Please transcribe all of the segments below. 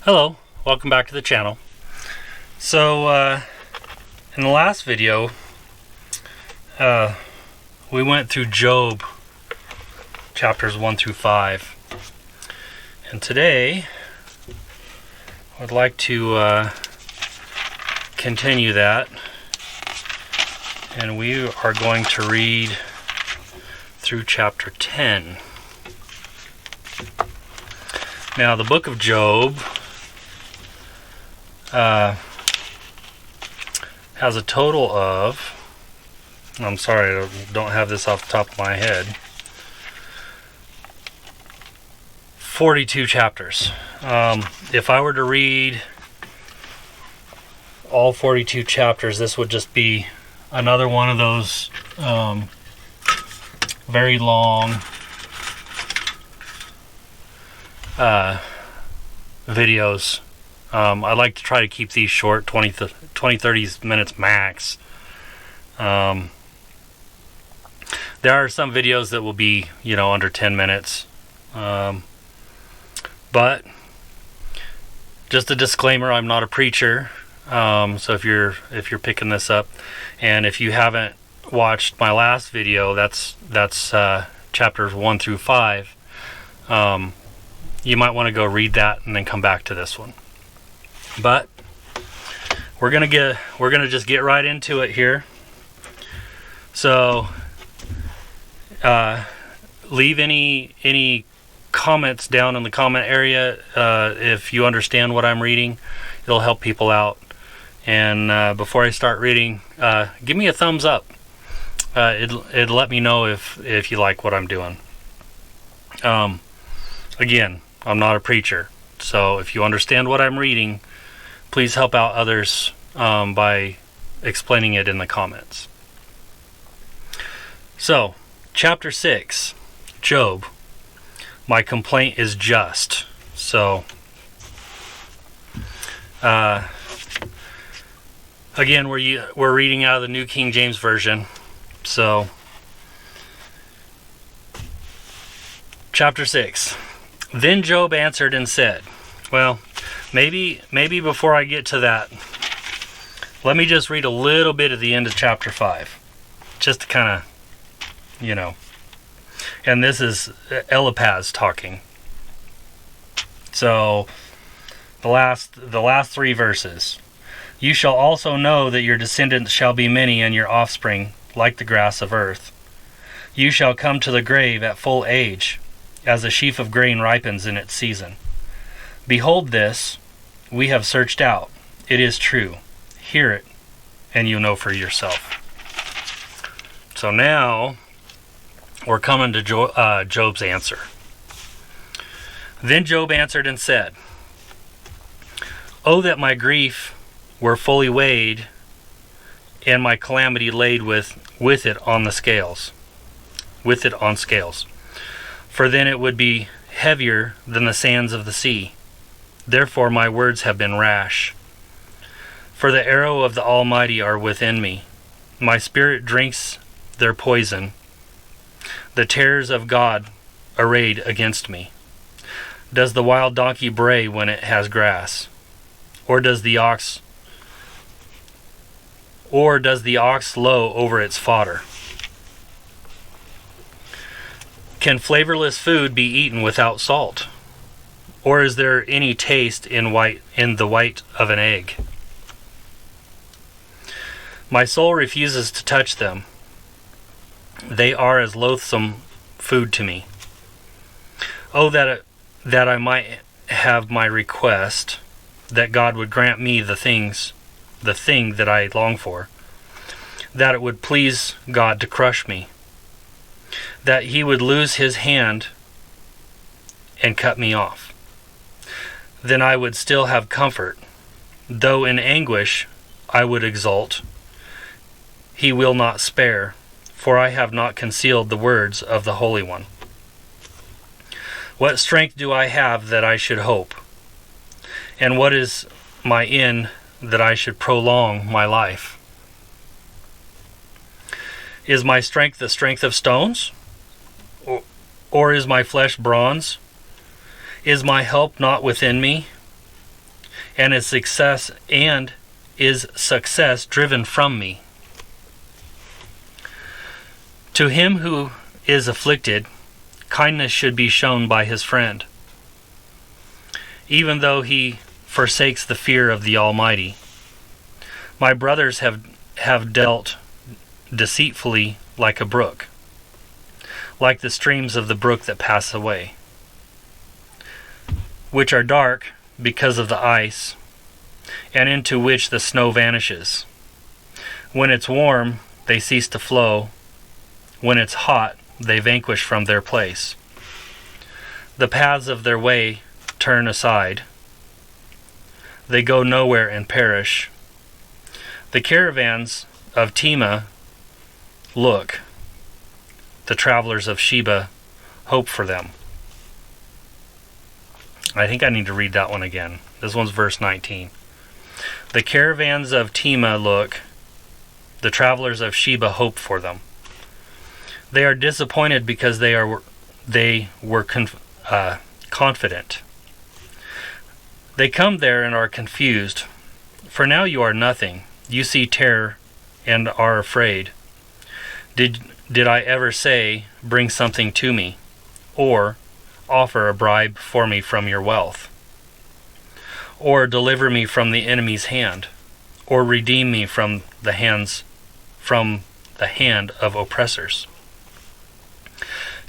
Hello, welcome back to the channel. So in the last video we went through Job chapters 1 through 5, and today I'd like to continue that, and we are going to read through chapter 10. Now the book of Job has a total of, I'm sorry, I don't have this off the top of my head, 42 chapters. If I were to read all 42 chapters, this would just be another one of those very long videos. I like to try to keep these short, 20-30 minutes max. There are some videos that will be, under 10 minutes. But just a disclaimer, I'm not a preacher. So if you're picking this up, and if you haven't watched my last video, that's chapters 1 through 5. You might want to go read that and then come back to this one. But we're gonna just get right into it here. So leave any comments down in the comment area if you understand what I'm reading. It'll help people out. And before I start reading, give me a thumbs up. It'll let me know if you like what I'm doing. Again, I'm not a preacher, so if you understand what I'm reading, please help out others by explaining it in the comments. So, chapter 6, Job. My complaint is just. So, again, we're reading out of the New King James Version. So, chapter 6. Then Job answered and said, well, maybe before I get to that, let me just read a little bit at the end of chapter 5. Just to kind of, and this is Eliphaz talking. So, the last 3 verses. You shall also know that your descendants shall be many, and your offspring like the grass of earth. You shall come to the grave at full age, as a sheaf of grain ripens in its season. Behold this, we have searched out. It is true. Hear it, and you know for yourself. So now, we're coming to Job's answer. Then Job answered and said, Oh, that my grief were fully weighed, and my calamity laid with it on the scales. With it on scales. For then it would be heavier than the sands of the sea. Therefore my words have been rash. For the arrow of the Almighty are within me. My spirit drinks their poison. The terrors of God arrayed against me. Does the wild donkey bray when it has grass? Or does the ox low over its fodder? Can flavorless food be eaten without salt? Or is there any taste in the white of an egg? My soul refuses to touch them. They are as loathsome food to me. Oh, that I might have my request, that God would grant me the thing that I long for, that it would please God to crush me, that he would lose his hand and cut me off. Then I would still have comfort. Though in anguish I would exult. He will not spare, for I have not concealed the words of the Holy One. What strength do I have that I should hope? And what is my end that I should prolong my life? Is my strength the strength of stones? Or is my flesh bronze? Is my help not within me? and is success driven from me. To him who is afflicted, kindness should be shown by his friend, even though he forsakes the fear of the Almighty. My brothers have dealt deceitfully like a brook, like the streams of the brook that pass away, which are dark because of the ice, and into which the snow vanishes. When it's warm, they cease to flow. When it's hot, they vanquish from their place. The paths of their way turn aside. They go nowhere and perish. The caravans of Tema look. The travelers of Sheba hope for them. I think I need to read that one again. This one's verse 19. The caravans of Tema look. The travelers of Sheba hope for them. They are disappointed because they were confident. They come there and are confused. For now you are nothing. You see terror and are afraid. Did I ever say, bring something to me, or offer a bribe for me from your wealth, or deliver me from the enemy's hand, or redeem me from the hand of oppressors?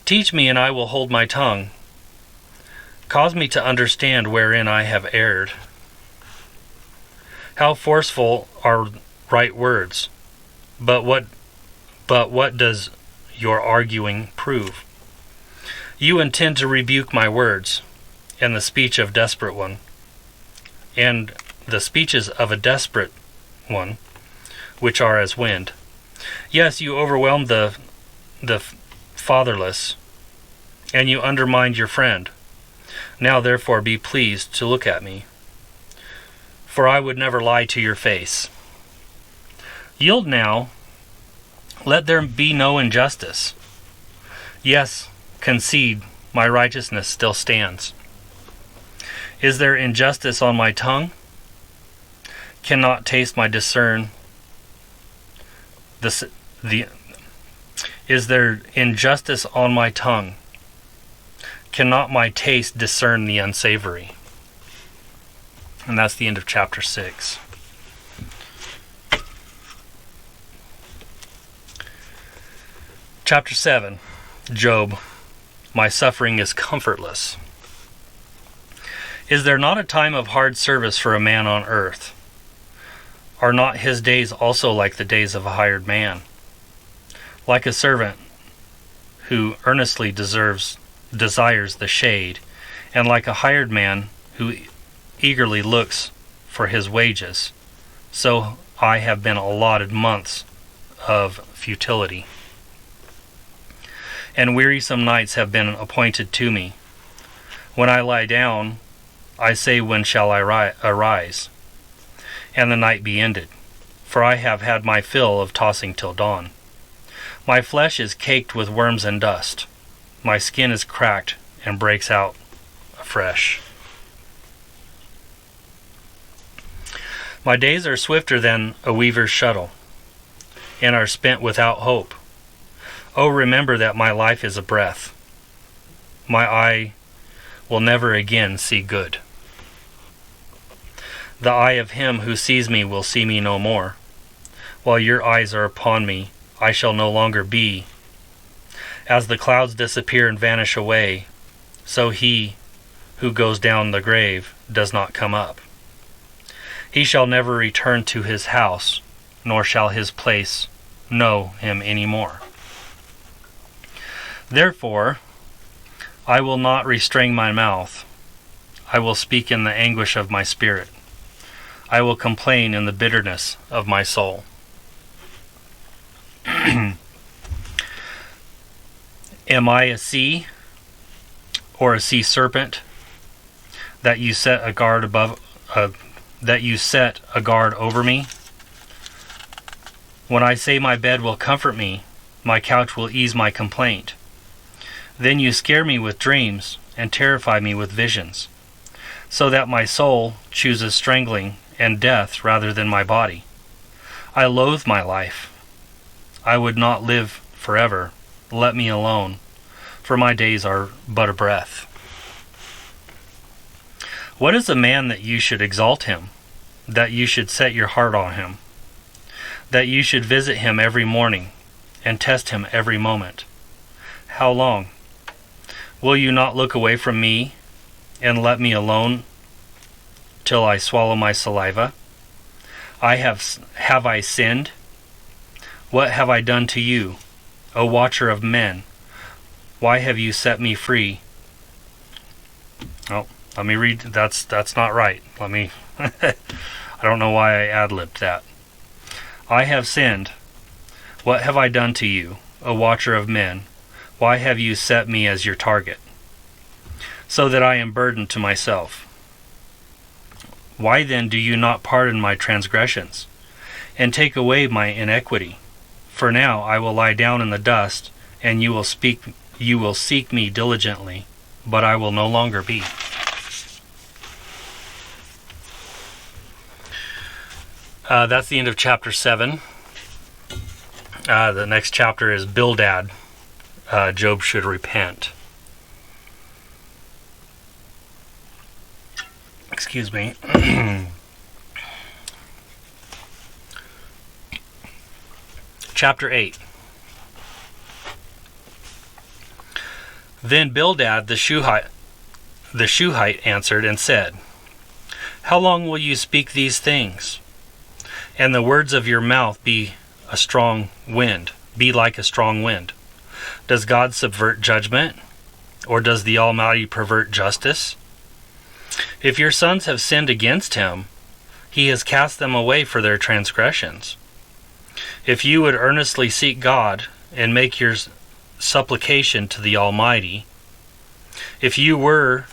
Teach me, and I will hold my tongue. Cause me to understand wherein I have erred. How forceful are right words, but what does your arguing prove? You intend to rebuke my words, and the speech of desperate one, and the speeches of a desperate one, which are as wind. Yes, you overwhelm the fatherless, and you undermined your friend. Now therefore be pleased to look at me, for I would never lie to your face. Yield now, let there be no injustice. Yes, concede, my righteousness still stands. Is there injustice on my tongue? Cannot taste my discern. Is there injustice on my tongue? Cannot my taste discern the unsavory? And that's the end of chapter 6. Chapter 7, Job. My suffering is comfortless. Is there not a time of hard service for a man on earth? Are not his days also like the days of a hired man? Like a servant who earnestly desires the shade, and like a hired man who eagerly looks for his wages, so I have been allotted months of futility, and wearisome nights have been appointed to me. When I lie down, I say, when shall I arise, and the night be ended? For I have had my fill of tossing till dawn. My flesh is caked with worms and dust. My skin is cracked and breaks out afresh. My days are swifter than a weaver's shuttle, and are spent without hope. Oh, remember that my life is a breath. My eye will never again see good. The eye of him who sees me will see me no more. While your eyes are upon me, I shall no longer be. As the clouds disappear and vanish away, so he who goes down the grave does not come up. He shall never return to his house, nor shall his place know him any more. Therefore, I will not restrain my mouth. I will speak in the anguish of my spirit. I will complain in the bitterness of my soul. Am I a sea, or a sea serpent, that you set a guard over me? When I say my bed will comfort me, my couch will ease my complaint. Then you scare me with dreams and terrify me with visions. so that my soul chooses strangling and death rather than my body. I loathe my life. I would not live forever. Let me alone, for my days are but a breath. What is a man that you should exalt him, that you should set your heart on him, that you should visit him every morning and test him every moment? How long? Will you not look away from me and let me alone till I swallow my saliva? Have I sinned? What have I done to you, O watcher of men? Why have you set me free? Oh, let me read. That's not right. Let me. I don't know why I ad-libbed that. I have sinned. What have I done to you, O watcher of men? Why have you set me as your target, so that I am burdened to myself? Why then do you not pardon my transgressions, and take away my iniquity? For now I will lie down in the dust, and you will seek me diligently, but I will no longer be. That's the end of chapter 7. The next chapter is Bildad. Job should repent. Excuse me. Chapter 8. Then Bildad the Shuhite answered and said, How long will you speak these things? And the words of your mouth be like a strong wind. Does God subvert judgment? Or does the Almighty pervert justice? If your sons have sinned against him, he has cast them away for their transgressions. If you would earnestly seek God and make your supplication to the Almighty, if you were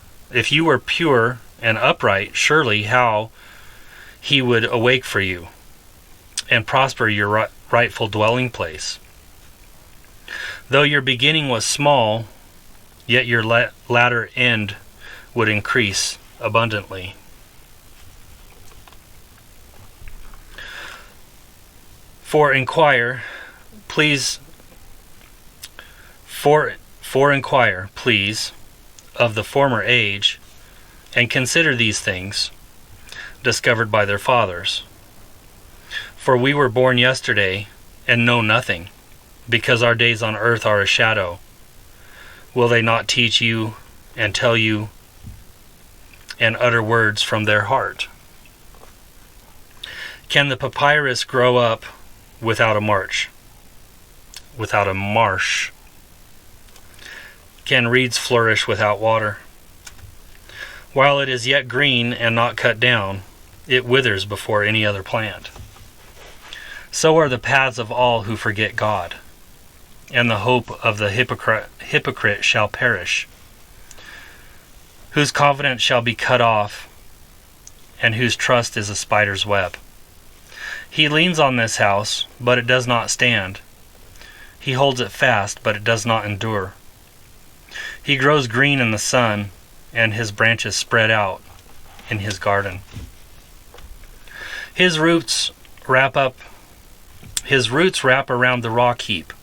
pure and upright, surely how he would awake for you and prosper your rightful dwelling place. Though your beginning was small, yet your latter end would increase abundantly. For inquire, please, of the former age, and consider these things, discovered by their fathers. For we were born yesterday, and know nothing, because our days on earth are a shadow. Will they not teach you, and tell you, and utter words from their heart? Can the papyrus grow up without a marsh? Can reeds flourish without water? While it is yet green and not cut down, it withers before any other plant. So are the paths of all who forget God, and the hope of the hypocrite shall perish, whose confidence shall be cut off, and whose trust is a spider's web. He leans on this house, but it does not stand. He holds it fast, but it does not endure. He grows green in the sun, and his branches spread out in his garden. His roots wrap around the rock heap,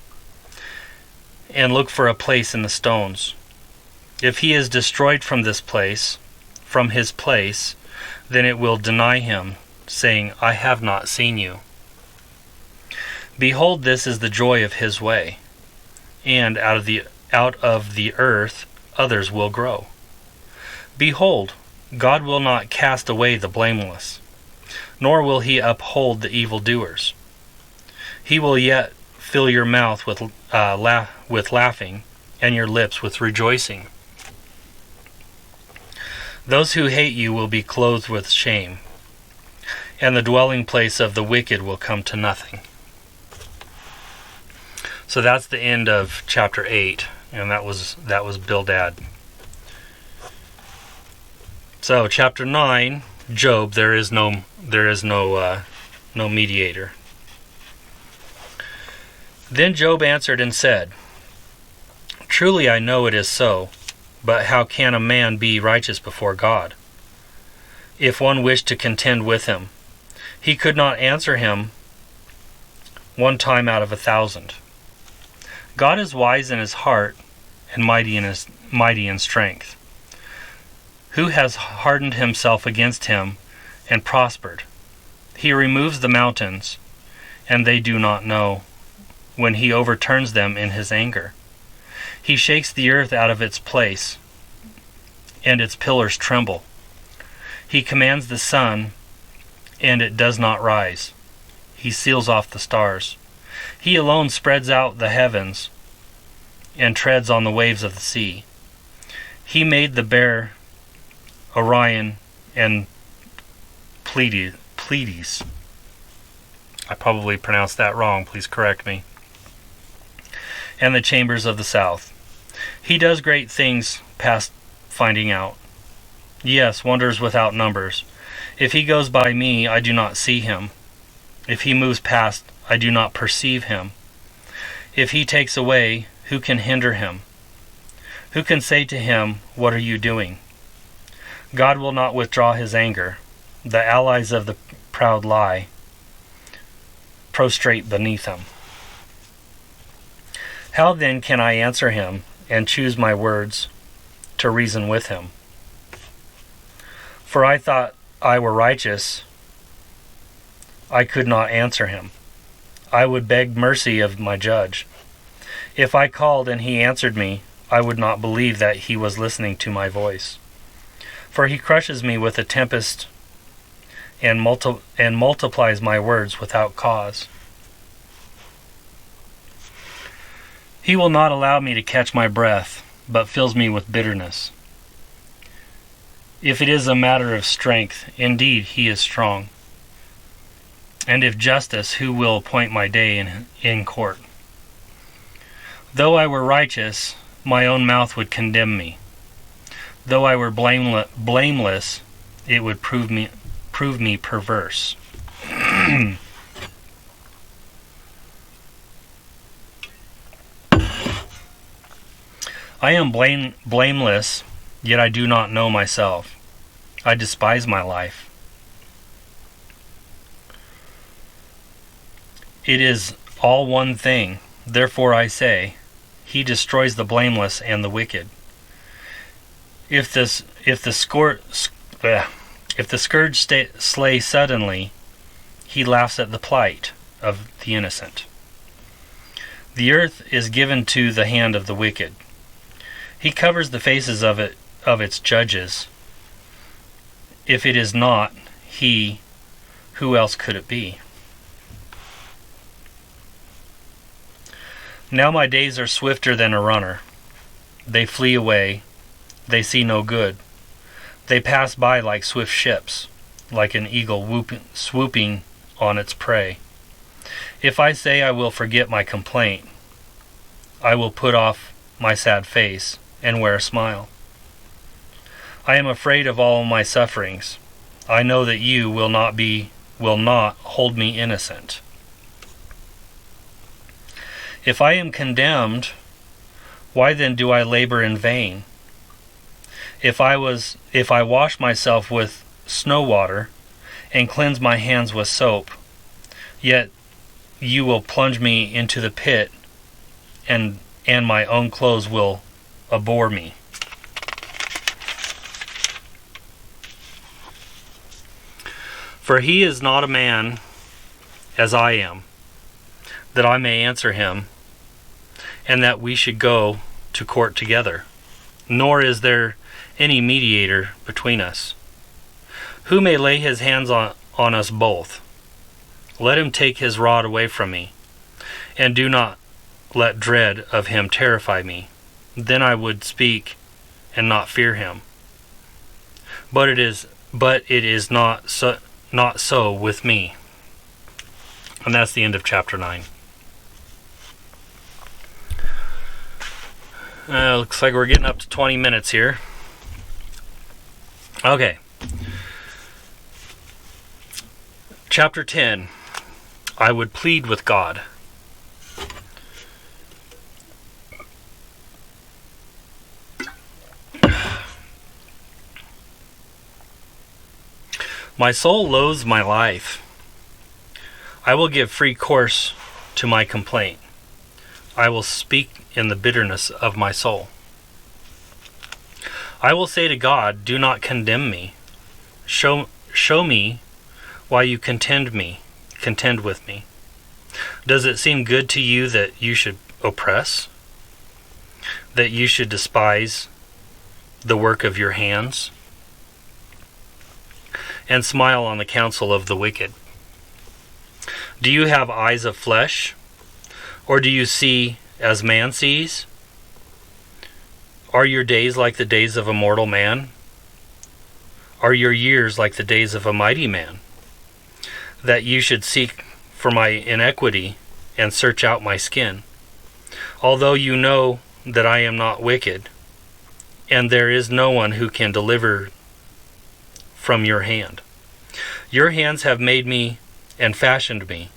and look for a place in the stones. If he is destroyed from his place, then it will deny him, saying, I have not seen you. Behold, this is the joy of his way, and out of the earth others will grow. Behold, God will not cast away the blameless, nor will he uphold the evildoers. He will yet fill your mouth with laughing, and your lips with rejoicing. Those who hate you will be clothed with shame, and the dwelling place of the wicked will come to nothing. So that's the end of chapter 8, and that was Bildad. So chapter 9, Job, there is no mediator. Then Job answered and said, Truly I know it is so, but how can a man be righteous before God? if one wished to contend with him. He could not answer him one time out of 1,000. God is wise in his heart and mighty in strength. Who has hardened himself against him and prospered? He removes the mountains, and they do not know, when he overturns them in his anger. He shakes the earth out of its place, and its pillars tremble. He commands the sun, and it does not rise. He seals off the stars. He alone spreads out the heavens and treads on the waves of the sea. He made the bear, Orion, and Pleiades. I probably pronounced that wrong. Please correct me. And the chambers of the south. He does great things past finding out. Yes, wonders without numbers. If he goes by me, I do not see him. If he moves past, I do not perceive him. If he takes away, who can hinder him? Who can say to him, what are you doing? God will not withdraw his anger. The allies of the proud lie prostrate beneath him. How then can I answer him and choose my words to reason with him? For I thought I were righteous, I could not answer him. I would beg mercy of my judge. If I called and he answered me, I would not believe that he was listening to my voice. For he crushes me with a tempest and multiplies my words without cause. He will not allow me to catch my breath, but fills me with bitterness. If it is a matter of strength, indeed he is strong. And if justice, who will appoint my day in court? Though I were righteous, my own mouth would condemn me. Though I were blameless, it would prove me perverse. I am blameless, yet I do not know myself. I despise my life. It is all one thing. Therefore I say, he destroys the blameless and the wicked. If the scourge slay suddenly, he laughs at the plight of the innocent. The earth is given to the hand of the wicked. He covers the faces of its judges. If it is not he, who else could it be? Now my days are swifter than a runner. They flee away. They see no good. They pass by like swift ships, like an eagle swooping on its prey. If I say I will forget my complaint, I will put off my sad face and wear a smile. I am afraid of all my sufferings. I know that you will not hold me innocent. If I am condemned, why then do I labor in vain? If I wash myself with snow water and cleanse my hands with soap, yet you will plunge me into the pit, and my own clothes will abhor me. For he is not a man as I am, that I may answer him, and that we should go to court together. Nor is there any mediator between us. Who may lay his hands on us both? Let him take his rod away from me, and do not let dread of him terrify me. Then I would speak and not fear him. But it is not so with me. And that's the end of chapter 9. Looks like we're getting up to 20 minutes here. Okay. Chapter 10. I would plead with God. My soul loathes my life. I will give free course to my complaint. I will speak in the bitterness of my soul. I will say to God, do not condemn me. Show me why you contend with me. Does it seem good to you that you should oppress? That you should despise the work of your hands? And smile on the counsel of the wicked? Do you have eyes of flesh? Or do you see as man sees? Are your days like the days of a mortal man? Are your years like the days of a mighty man? That you should seek for my iniquity and search out my skin, although you know that I am not wicked, and there is no one who can deliver from your hand. Your hands have made me and fashioned me,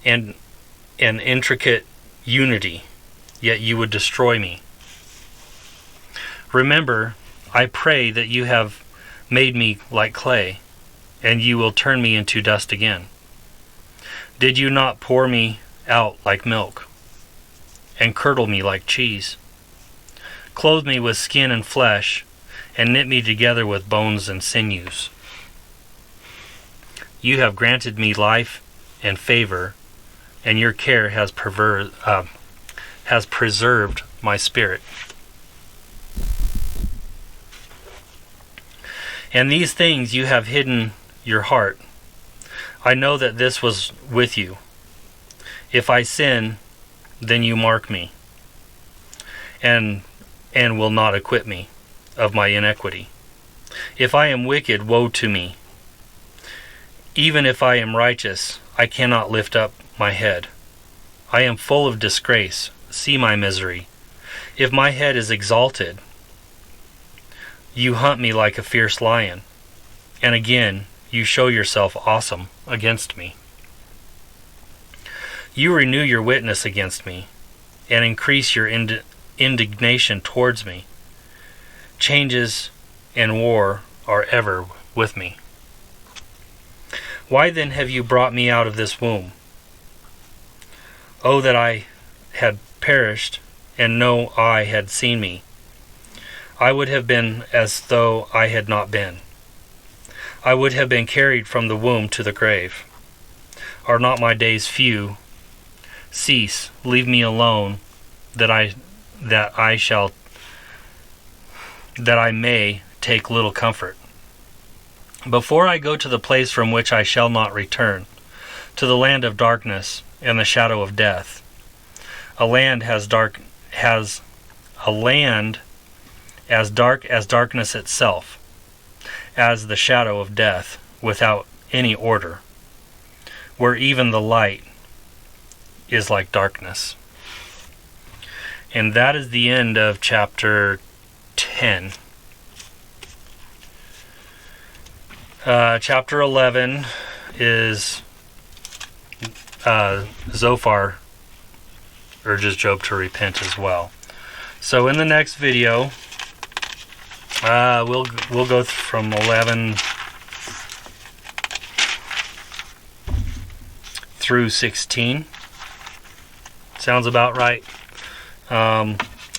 and an intricate unity, yet you would destroy me. Remember, I pray that you have made me like clay, and you will turn me into dust again. Did you not pour me out like milk, and curdle me like cheese? Clothe me with skin and flesh, and knit me together with bones and sinews. You have granted me life and favor, and your care has preserved my spirit. And these things you have hidden your heart. I know that this was with you. If I sin, then you mark me, and will not acquit me of my iniquity. If I am wicked, woe to me. Even if I am righteous, I cannot lift up my head. I am full of disgrace. See my misery. If my head is exalted, you hunt me like a fierce lion, and again you show yourself awesome against me. You renew your witness against me, and increase your indignation towards me. Changes and war are ever with me. Why then have you brought me out of this womb? Oh, that I had perished, and no eye had seen me. I would have been as though I had not been. I would have been carried from the womb to the grave. Are not my days few? Cease, leave me alone, that I may take little comfort. Before I go to the place from which I shall not return, to the land of darkness and the shadow of death, a land as dark as darkness itself, as the shadow of death, without any order, where even the light is like darkness. And that is the end of chapter 10. Chapter 11 is Zophar urges Job to repent as well. So in the next video, we'll go from 11 through 16. Sounds about right.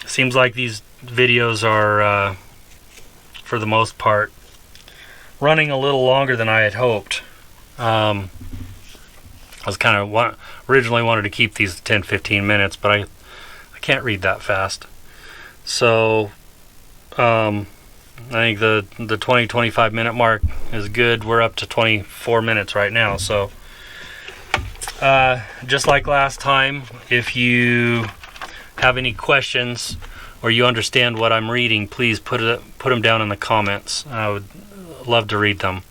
Seems like these videos are, for the most part, running a little longer than I had hoped. I was kind of originally wanted to keep these 10-15 minutes, but I can't read that fast. So I think the 20-25 minute mark is good. We're up to 24 minutes right now. So just like last time, if you have any questions or you understand what I'm reading, please put them down in the comments. I would love to read them.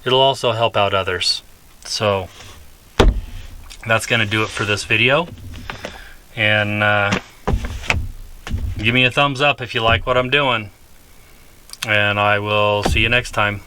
It'll also help out others. So that's going to do it for this video. And give me a thumbs up if you like what I'm doing. And I will see you next time.